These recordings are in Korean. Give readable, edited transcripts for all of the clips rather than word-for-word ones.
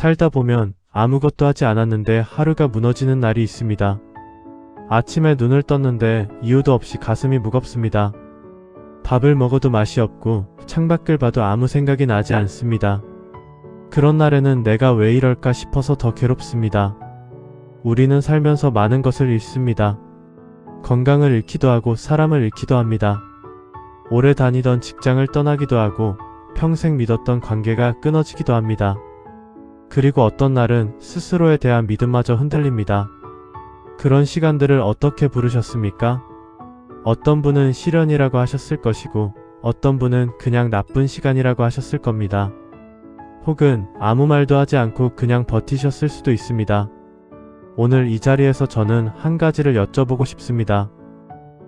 살다 보면 아무것도 하지 않았는데 하루가 무너지는 날이 있습니다. 아침에 눈을 떴는데 이유도 없이 가슴이 무겁습니다. 밥을 먹어도 맛이 없고 창밖을 봐도 아무 생각이 나지 않습니다. 그런 날에는 내가 왜 이럴까 싶어서 더 괴롭습니다. 우리는 살면서 많은 것을 잃습니다. 건강을 잃기도 하고 사람을 잃기도 합니다. 오래 다니던 직장을 떠나기도 하고 평생 믿었던 관계가 끊어지기도 합니다. 그리고 어떤 날은 스스로에 대한 믿음마저 흔들립니다. 그런 시간들을 어떻게 부르셨습니까? 어떤 분은 시련이라고 하셨을 것이고 어떤 분은 그냥 나쁜 시간이라고 하셨을 겁니다. 혹은 아무 말도 하지 않고 그냥 버티셨을 수도 있습니다. 오늘 이 자리에서 저는 한 가지를 여쭤보고 싶습니다.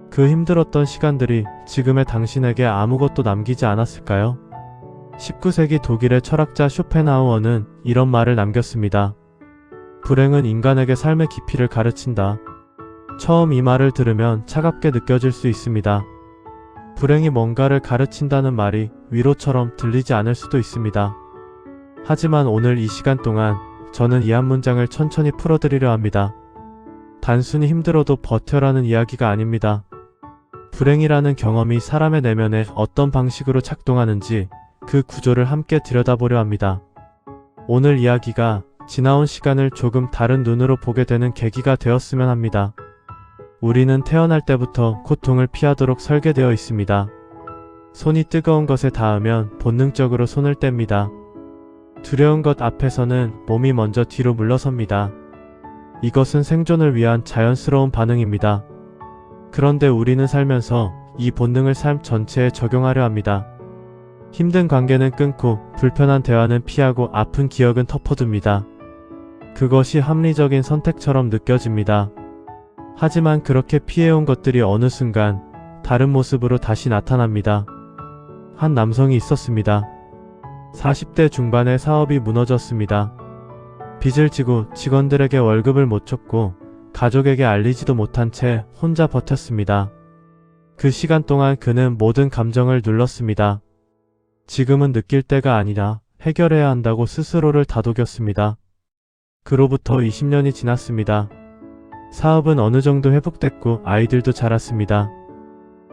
그 힘들었던 시간들이 지금의 당신에게 아무것도 남기지 않았을까요? 19세기 독일의 철학자 쇼펜하우어는 이런 말을 남겼습니다. 불행은 인간에게 삶의 깊이를 가르친다. 처음 이 말을 들으면 차갑게 느껴질 수 있습니다. 불행이 뭔가를 가르친다는 말이 위로처럼 들리지 않을 수도 있습니다. 하지만 오늘 이 시간 동안 저는 이 한 문장을 천천히 풀어드리려 합니다. 단순히 힘들어도 버텨라는 이야기가 아닙니다. 불행이라는 경험이 사람의 내면에 어떤 방식으로 작동하는지 그 구조를 함께 들여다보려 합니다. 오늘 이야기가 지나온 시간을 조금 다른 눈으로 보게 되는 계기가 되었으면 합니다. 우리는 태어날 때부터 고통을 피하도록 설계되어 있습니다. 손이 뜨거운 것에 닿으면 본능적으로 손을 뗍니다. 두려운 것 앞에서는 몸이 먼저 뒤로 물러섭니다. 이것은 생존을 위한 자연스러운 반응입니다. 그런데 우리는 살면서 이 본능을 삶 전체에 적용하려 합니다. 힘든 관계는 끊고 불편한 대화는 피하고 아픈 기억은 덮어둡니다. 그것이 합리적인 선택처럼 느껴집니다. 하지만 그렇게 피해온 것들이 어느 순간 다른 모습으로 다시 나타납니다. 한 남성이 있었습니다. 40대 중반에 사업이 무너졌습니다. 빚을 지고 직원들에게 월급을 못 줬고 가족에게 알리지도 못한 채 혼자 버텼습니다. 그 시간 동안 그는 모든 감정을 눌렀습니다. 지금은 느낄 때가 아니라 해결해야 한다고 스스로를 다독였습니다. 그로부터 20년이 지났습니다. 사업은 어느 정도 회복됐고 아이들도 자랐습니다.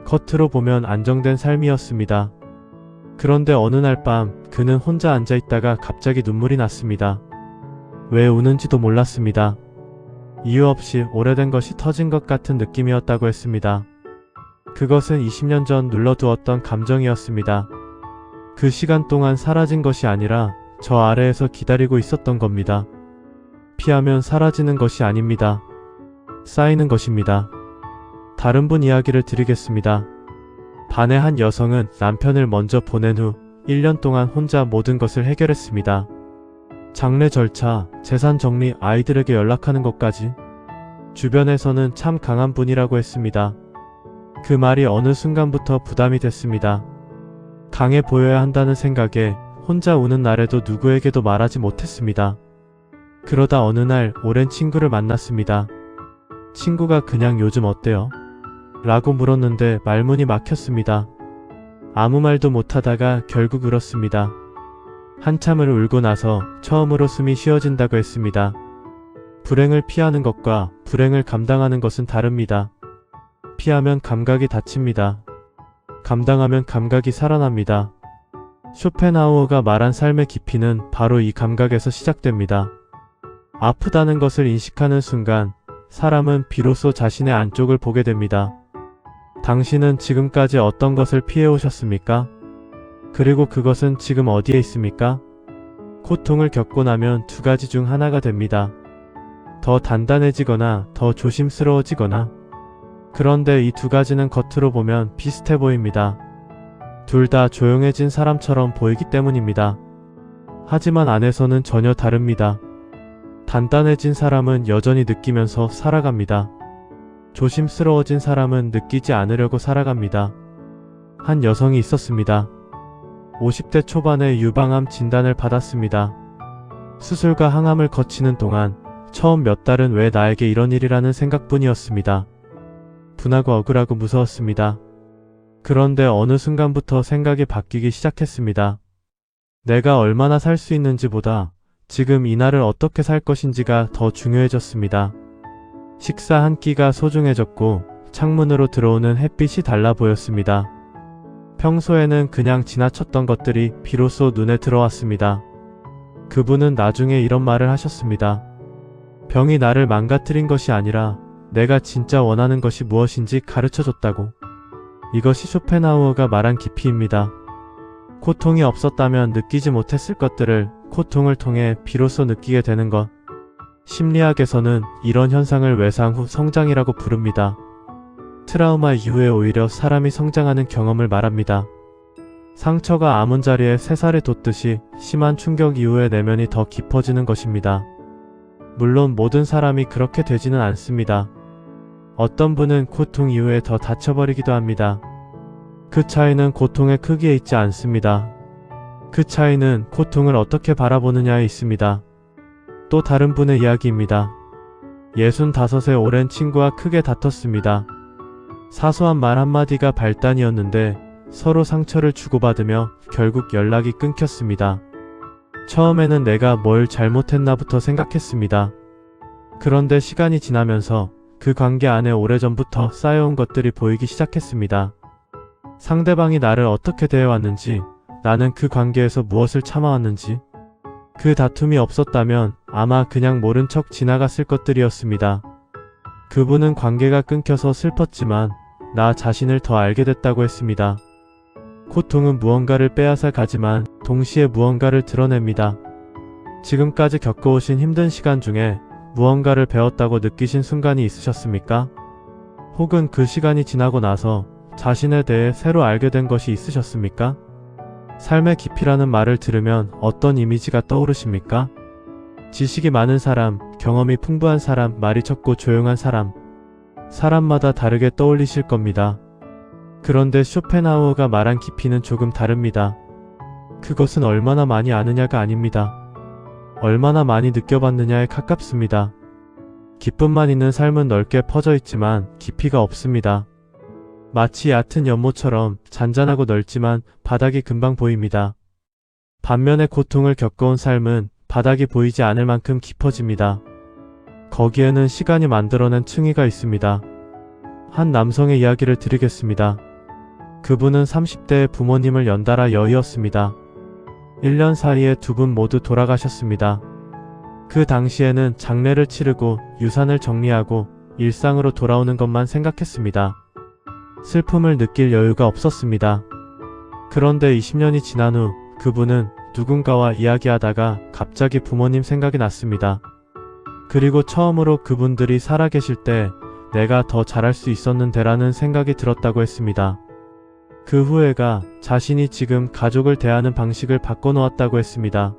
겉으로 보면 안정된 삶이었습니다. 그런데 어느 날 밤 그는 혼자 앉아있다가 갑자기 눈물이 났습니다. 왜 우는지도 몰랐습니다. 이유 없이 오래된 것이 터진 것 같은 느낌이었다고 했습니다. 그것은 20년 전 눌러두었던 감정이었습니다. 그 시간 동안 사라진 것이 아니라 저 아래에서 기다리고 있었던 겁니다. 피하면 사라지는 것이 아닙니다. 쌓이는 것입니다. 다른 분 이야기를 드리겠습니다. 반의 한 여성은 남편을 먼저 보낸 후 1년 동안 혼자 모든 것을 해결했습니다. 장례 절차, 재산 정리, 아이들에게 연락하는 것까지. 주변에서는 참 강한 분이라고 했습니다. 그 말이 어느 순간부터 부담이 됐습니다. 강해 보여야 한다는 생각에 혼자 우는 날에도 누구에게도 말하지 못했습니다. 그러다 어느 날 오랜 친구를 만났습니다. 친구가 그냥 요즘 어때요? 라고 물었는데 말문이 막혔습니다. 아무 말도 못하다가 결국 울었습니다. 한참을 울고 나서 처음으로 숨이 쉬어진다고 했습니다. 불행을 피하는 것과 불행을 감당하는 것은 다릅니다. 피하면 감각이 다칩니다. 감당하면 감각이 살아납니다. 쇼펜하우어가 말한 삶의 깊이는 바로 이 감각에서 시작됩니다. 아프다는 것을 인식하는 순간 사람은 비로소 자신의 안쪽을 보게 됩니다. 당신은 지금까지 어떤 것을 피해오셨습니까? 그리고 그것은 지금 어디에 있습니까? 고통을 겪고 나면 두 가지 중 하나가 됩니다. 더 단단해지거나 더 조심스러워지거나. 그런데 이 두 가지는 겉으로 보면 비슷해 보입니다. 둘 다 조용해진 사람처럼 보이기 때문입니다. 하지만 안에서는 전혀 다릅니다. 단단해진 사람은 여전히 느끼면서 살아갑니다. 조심스러워진 사람은 느끼지 않으려고 살아갑니다. 한 여성이 있었습니다. 50대 초반에 유방암 진단을 받았습니다. 수술과 항암을 거치는 동안 처음 몇 달은 왜 나에게 이런 일이라는 생각뿐이었습니다. 분하고 억울하고 무서웠습니다. 그런데 어느 순간부터 생각이 바뀌기 시작했습니다. 내가 얼마나 살 수 있는지보다 지금 이날을 어떻게 살 것인지가 더 중요해졌습니다. 식사 한 끼가 소중해졌고 창문으로 들어오는 햇빛이 달라 보였습니다. 평소에는 그냥 지나쳤던 것들이 비로소 눈에 들어왔습니다. 그분은 나중에 이런 말을 하셨습니다. 병이 나를 망가뜨린 것이 아니라 내가 진짜 원하는 것이 무엇인지 가르쳐줬다고. 이것이 쇼펜하우어가 말한 깊이입니다. 고통이 없었다면 느끼지 못했을 것들을 고통을 통해 비로소 느끼게 되는 것. 심리학에서는 이런 현상을 외상 후 성장이라고 부릅니다. 트라우마 이후에 오히려 사람이 성장하는 경험을 말합니다. 상처가 아문 자리에 새살이 돋듯이 심한 충격 이후에 내면이 더 깊어지는 것입니다. 물론 모든 사람이 그렇게 되지는 않습니다. 어떤 분은 고통 이후에 더 다쳐버리기도 합니다. 그 차이는 고통의 크기에 있지 않습니다. 그 차이는 고통을 어떻게 바라보느냐에 있습니다. 또 다른 분의 이야기입니다. 65세 오랜 친구와 크게 다퉜습니다. 사소한 말 한마디가 발단이었는데 서로 상처를 주고받으며 결국 연락이 끊겼습니다. 처음에는 내가 뭘 잘못했나부터 생각했습니다. 그런데 시간이 지나면서 그 관계 안에 오래전부터 쌓여온 것들이 보이기 시작했습니다. 상대방이 나를 어떻게 대해왔는지, 나는 그 관계에서 무엇을 참아왔는지. 그 다툼이 없었다면 아마 그냥 모른 척 지나갔을 것들이었습니다. 그분은 관계가 끊겨서 슬펐지만 나 자신을 더 알게 됐다고 했습니다. 고통은 무언가를 빼앗아 가지만 동시에 무언가를 드러냅니다. 지금까지 겪어오신 힘든 시간 중에 무언가를 배웠다고 느끼신 순간이 있으셨습니까? 혹은 그 시간이 지나고 나서 자신에 대해 새로 알게 된 것이 있으셨습니까? 삶의 깊이라는 말을 들으면 어떤 이미지가 떠오르십니까? 지식이 많은 사람, 경험이 풍부한 사람, 말이 적고 조용한 사람. 사람마다 다르게 떠올리실 겁니다. 그런데 쇼펜하우어가 말한 깊이는 조금 다릅니다. 그것은 얼마나 많이 아느냐가 아닙니다. 얼마나 많이 느껴봤느냐에 가깝습니다. 기쁨만 있는 삶은 넓게 퍼져 있지만 깊이가 없습니다. 마치 얕은 연못처럼 잔잔하고 넓지만 바닥이 금방 보입니다. 반면에 고통을 겪어온 삶은 바닥이 보이지 않을 만큼 깊어집니다. 거기에는 시간이 만들어낸 층위가 있습니다. 한 남성의 이야기를 드리겠습니다. 그분은 30대에 부모님을 연달아 여의었습니다. 1년 사이에 두 분 모두 돌아가셨습니다. 그 당시에는 장례를 치르고 유산을 정리하고 일상으로 돌아오는 것만 생각했습니다. 슬픔을 느낄 여유가 없었습니다. 그런데 20년이 지난 후 그분은 누군가와 이야기하다가 갑자기 부모님 생각이 났습니다. 그리고 처음으로 그분들이 살아계실 때 내가 더 잘할 수 있었는데라는 생각이 들었다고 했습니다. 그 후회가 자신이 지금 가족을 대하는 방식을 바꿔놓았다고 했습니다.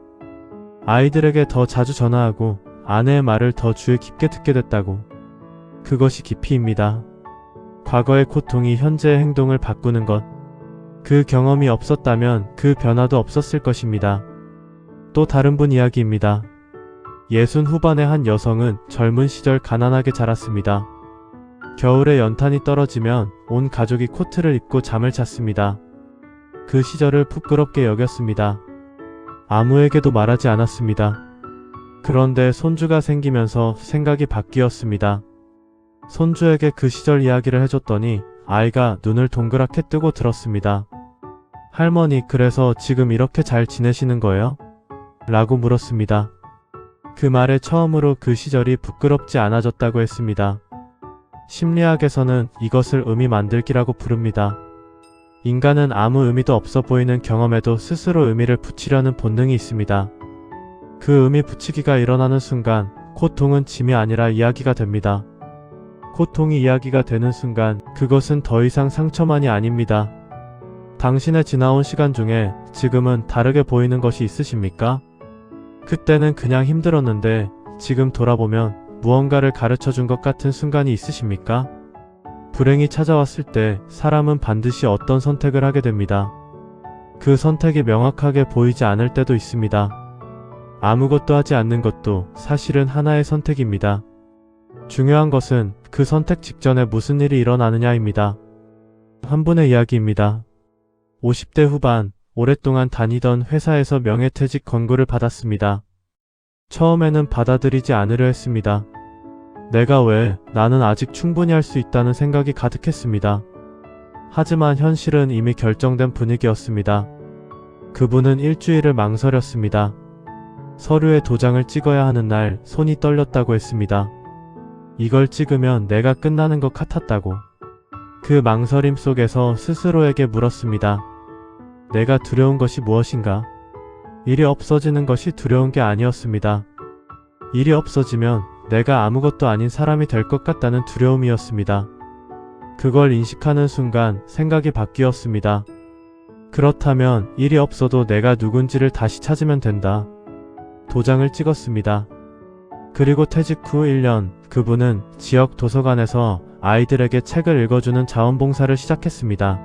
아이들에게 더 자주 전화하고 아내의 말을 더 주의 깊게 듣게 됐다고. 그것이 깊이입니다. 과거의 고통이 현재의 행동을 바꾸는 것. 그 경험이 없었다면 그 변화도 없었을 것입니다. 또 다른 분 이야기입니다. 60 후반의 한 여성은 젊은 시절 가난하게 자랐습니다. 겨울에 연탄이 떨어지면 온 가족이 코트를 입고 잠을 잤습니다. 그 시절을 부끄럽게 여겼습니다. 아무에게도 말하지 않았습니다. 그런데 손주가 생기면서 생각이 바뀌었습니다. 손주에게 그 시절 이야기를 해줬더니 아이가 눈을 동그랗게 뜨고 들었습니다. 할머니, 그래서 지금 이렇게 잘 지내시는 거예요? 라고 물었습니다. 그 말에 처음으로 그 시절이 부끄럽지 않아졌다고 했습니다. 심리학에서는 이것을 의미 만들기라고 부릅니다. 인간은 아무 의미도 없어 보이는 경험에도 스스로 의미를 붙이려는 본능이 있습니다. 그 의미 붙이기가 일어나는 순간 고통은 짐이 아니라 이야기가 됩니다. 고통이 이야기가 되는 순간 그것은 더 이상 상처만이 아닙니다. 당신의 지나온 시간 중에 지금은 다르게 보이는 것이 있으십니까? 그때는 그냥 힘들었는데 지금 돌아보면 무언가를 가르쳐준 것 같은 순간이 있으십니까? 불행이 찾아왔을 때 사람은 반드시 어떤 선택을 하게 됩니다. 그 선택이 명확하게 보이지 않을 때도 있습니다. 아무것도 하지 않는 것도 사실은 하나의 선택입니다. 중요한 것은 그 선택 직전에 무슨 일이 일어나느냐입니다. 한 분의 이야기입니다. 50대 후반, 오랫동안 다니던 회사에서 명예퇴직 권고를 받았습니다. 처음에는 받아들이지 않으려 했습니다. 내가 왜, 나는 아직 충분히 할 수 있다는 생각이 가득했습니다. 하지만 현실은 이미 결정된 분위기였습니다. 그분은 일주일을 망설였습니다. 서류에 도장을 찍어야 하는 날 손이 떨렸다고 했습니다. 이걸 찍으면 내가 끝나는 것 같았다고. 그 망설임 속에서 스스로에게 물었습니다. 내가 두려운 것이 무엇인가? 일이 없어지는 것이 두려운 게 아니었습니다. 일이 없어지면 내가 아무것도 아닌 사람이 될 것 같다는 두려움이었습니다. 그걸 인식하는 순간 생각이 바뀌었습니다. 그렇다면 일이 없어도 내가 누군지를 다시 찾으면 된다. 도장을 찍었습니다. 그리고 퇴직 후 1년, 그분은 지역 도서관에서 아이들에게 책을 읽어주는 자원봉사를 시작했습니다.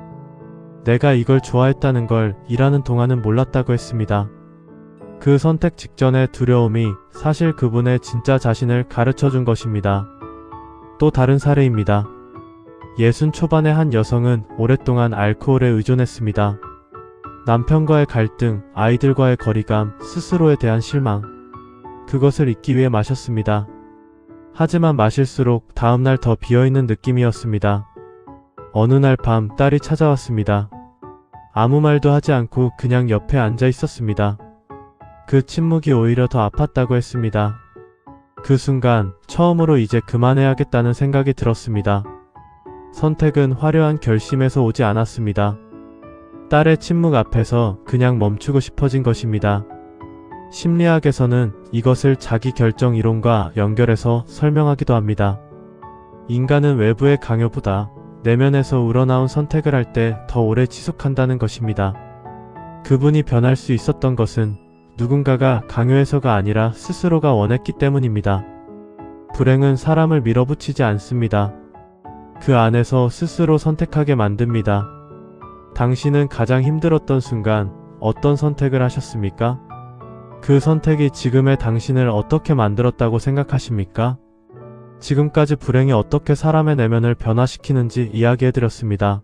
내가 이걸 좋아했다는 걸 일하는 동안은 몰랐다고 했습니다. 그 선택 직전의 두려움이 사실 그분의 진짜 자신을 가르쳐준 것입니다. 또 다른 사례입니다. 60 초반의 한 여성은 오랫동안 알코올에 의존했습니다. 남편과의 갈등, 아이들과의 거리감, 스스로에 대한 실망. 그것을 잊기 위해 마셨습니다. 하지만 마실수록 다음날 더 비어있는 느낌이었습니다. 어느 날 밤 딸이 찾아왔습니다. 아무 말도 하지 않고 그냥 옆에 앉아 있었습니다. 그 침묵이 오히려 더 아팠다고 했습니다. 그 순간 처음으로 이제 그만해야겠다는 생각이 들었습니다. 선택은 화려한 결심에서 오지 않았습니다. 딸의 침묵 앞에서 그냥 멈추고 싶어진 것입니다. 심리학에서는 이것을 자기 결정 이론과 연결해서 설명하기도 합니다. 인간은 외부의 강요보다 내면에서 우러나온 선택을 할 때 더 오래 지속한다는 것입니다. 그분이 변할 수 있었던 것은 누군가가 강요해서가 아니라 스스로가 원했기 때문입니다. 불행은 사람을 밀어붙이지 않습니다. 그 안에서 스스로 선택하게 만듭니다. 당신은 가장 힘들었던 순간 어떤 선택을 하셨습니까? 그 선택이 지금의 당신을 어떻게 만들었다고 생각하십니까? 지금까지 불행이 어떻게 사람의 내면을 변화시키는지 이야기해드렸습니다.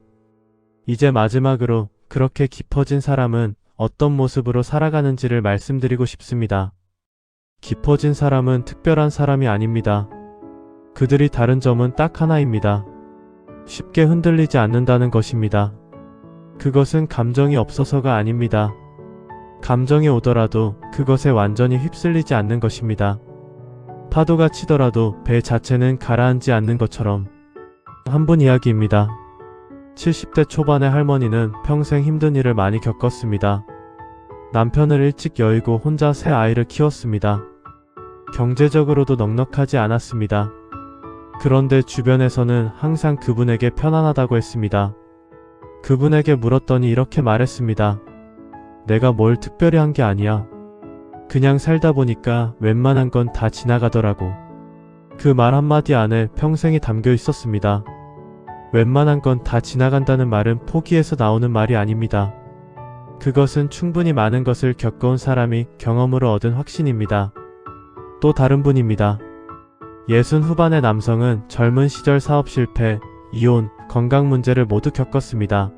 이제 마지막으로 그렇게 깊어진 사람은 어떤 모습으로 살아가는지를 말씀드리고 싶습니다. 깊어진 사람은 특별한 사람이 아닙니다. 그들이 다른 점은 딱 하나입니다. 쉽게 흔들리지 않는다는 것입니다. 그것은 감정이 없어서가 아닙니다. 감정이 오더라도 그것에 완전히 휩쓸리지 않는 것입니다. 파도가 치더라도 배 자체는 가라앉지 않는 것처럼. 한 분 이야기입니다. 70대 초반의 할머니는 평생 힘든 일을 많이 겪었습니다. 남편을 일찍 여의고 혼자 새 아이를 키웠습니다. 경제적으로도 넉넉하지 않았습니다. 그런데 주변에서는 항상 그분에게 편안하다고 했습니다. 그분에게 물었더니 이렇게 말했습니다. 내가 뭘 특별히 한 게 아니야. 그냥 살다 보니까 웬만한 건 다 지나가더라고. 그 말 한마디 안에 평생이 담겨 있었습니다. 웬만한 건 다 지나간다는 말은 포기해서 나오는 말이 아닙니다. 그것은 충분히 많은 것을 겪어온 사람이 경험으로 얻은 확신입니다. 또 다른 분입니다. 60 후반의 남성은 젊은 시절 사업 실패, 이혼, 건강 문제를 모두 겪었습니다.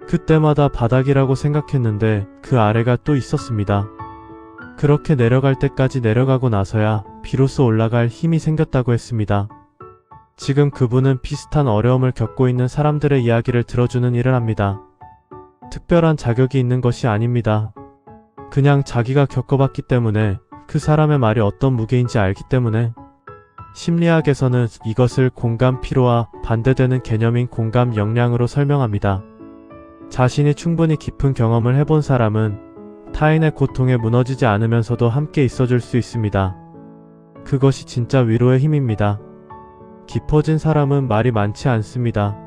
그때마다 바닥이라고 생각했는데 그 아래가 또 있었습니다. 그렇게 내려갈 때까지 내려가고 나서야 비로소 올라갈 힘이 생겼다고 했습니다. 지금 그분은 비슷한 어려움을 겪고 있는 사람들의 이야기를 들어주는 일을 합니다. 특별한 자격이 있는 것이 아닙니다. 그냥 자기가 겪어봤기 때문에 그 사람의 말이 어떤 무게인지 알기 때문에. 심리학에서는 이것을 공감 피로와 반대되는 개념인 공감 역량으로 설명합니다. 자신이 충분히 깊은 경험을 해본 사람은 타인의 고통에 무너지지 않으면서도 함께 있어줄 수 있습니다. 그것이 진짜 위로의 힘입니다. 깊어진 사람은 말이 많지 않습니다.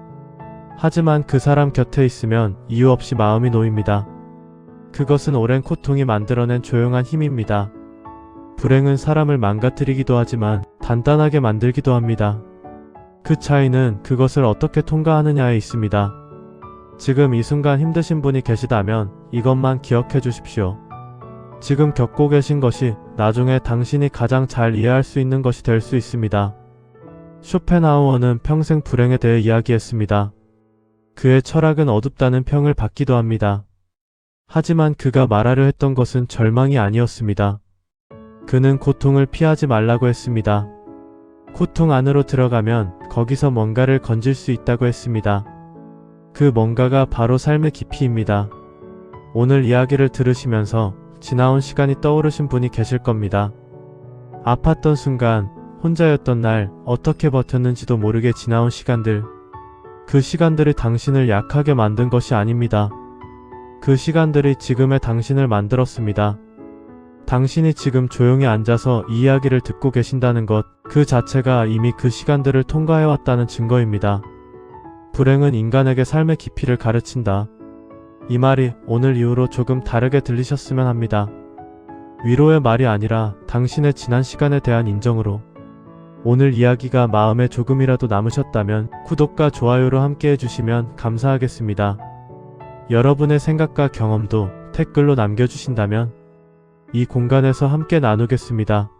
하지만 그 사람 곁에 있으면 이유 없이 마음이 놓입니다. 그것은 오랜 고통이 만들어낸 조용한 힘입니다. 불행은 사람을 망가뜨리기도 하지만 단단하게 만들기도 합니다. 그 차이는 그것을 어떻게 통과하느냐에 있습니다. 지금 이 순간 힘드신 분이 계시다면 이것만 기억해 주십시오. 지금 겪고 계신 것이 나중에 당신이 가장 잘 이해할 수 있는 것이 될 수 있습니다. 쇼펜하우어는 평생 불행에 대해 이야기했습니다. 그의 철학은 어둡다는 평을 받기도 합니다. 하지만 그가 말하려 했던 것은 절망이 아니었습니다. 그는 고통을 피하지 말라고 했습니다. 고통 안으로 들어가면 거기서 뭔가를 건질 수 있다고 했습니다. 그 뭔가가 바로 삶의 깊이입니다. 오늘 이야기를 들으시면서 지나온 시간이 떠오르신 분이 계실 겁니다. 아팠던 순간, 혼자였던 날, 어떻게 버텼는지도 모르게 지나온 시간들. 그 시간들이 당신을 약하게 만든 것이 아닙니다. 그 시간들이 지금의 당신을 만들었습니다. 당신이 지금 조용히 앉아서 이 이야기를 듣고 계신다는 것, 그 자체가 이미 그 시간들을 통과해왔다는 증거입니다. 불행은 인간에게 삶의 깊이를 가르친다. 이 말이 오늘 이후로 조금 다르게 들리셨으면 합니다. 위로의 말이 아니라 당신의 지난 시간에 대한 인정으로. 오늘 이야기가 마음에 조금이라도 남으셨다면 구독과 좋아요로 함께 해주시면 감사하겠습니다. 여러분의 생각과 경험도 댓글로 남겨주신다면 이 공간에서 함께 나누겠습니다.